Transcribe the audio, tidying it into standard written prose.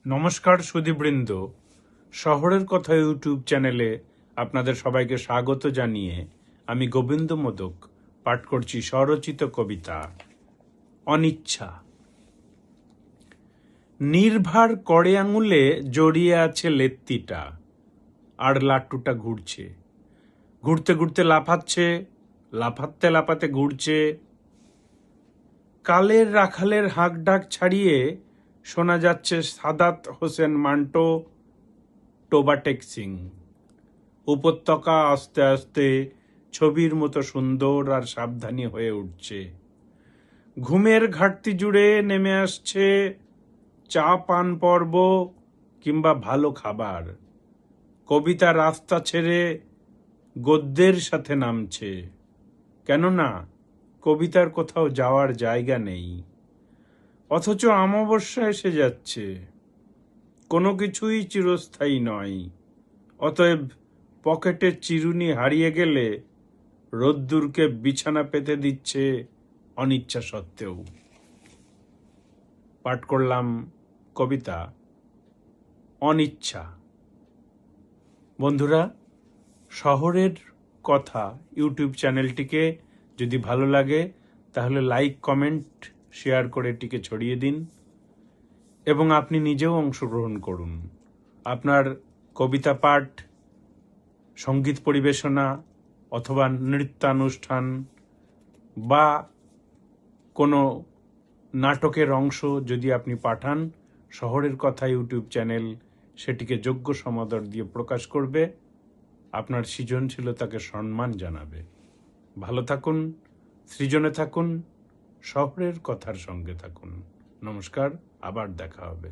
নমস্কার সুধীবৃন্দ, শহরের কথা ইউটিউব চ্যানেলে আপনাদের সবাইকে স্বাগত জানিয়ে আমি গোবিন্দ মোদক পাঠ করছি স্বরচিত কবিতা অনিচ্ছা। নির্ভার কড়ে আঙুলে জড়িয়ে আছে লেত্তিটা, আর লাট্টুটা ঘুরছে, ঘুরতে ঘুরতে লাফাচ্ছে, লাফাতে লাফাতে ঘুরছে। কালের রাখালের হাঁক ডাক ছাড়িয়ে শোনা যাচ্ছে সাদাত হোসেন মান্টো টোবাটেক সিং। উপত্যকা আস্তে আস্তে ছবির মতো সুন্দর আর সাবধানী হয়ে উঠছে। ঘুমের ঘাটতি জুড়ে নেমে আসছে চা পান পর্ব কিংবা ভালো খাবার। কবিতা রাস্তা ছেড়ে গদ্যের সাথে নামছে, কেননা কবিতার কোথাও যাওয়ার জায়গা নেই। অথচ অমাবস্যা এসে যাচ্ছে, কোনো কিছুই চিরস্থায়ী নয়। অতএব পকেটের চিরুনি হারিয়ে গেলে রোদ্দুরকে বিছানা পেতে দিচ্ছে অনিচ্ছা সত্ত্বেও। পাঠ করলাম কবিতা অনিচ্ছা। বন্ধুরা, শহরের কথা ইউটিউব চ্যানেলটিকে যদি ভালো লাগে তাহলে লাইক, কমেন্ট, শেয়ার করে এটিকে ছড়িয়ে দিন এবং আপনি নিজেও অংশগ্রহণ করুন। আপনার কবিতা পাঠ, সঙ্গীত পরিবেশনা অথবা নৃত্যানুষ্ঠান বা কোনো নাটকের অংশ যদি আপনি পাঠান, শহরের কথা ইউটিউব চ্যানেল সেটিকে যোগ্য সমাদর দিয়ে প্রকাশ করবে, আপনার সৃজনশীলতাকে সম্মান জানাবে। ভালো থাকুন, সৃজনে থাকুন, শহরের কথার সঙ্গে থাকুন। নমস্কার, আবার দেখা হবে।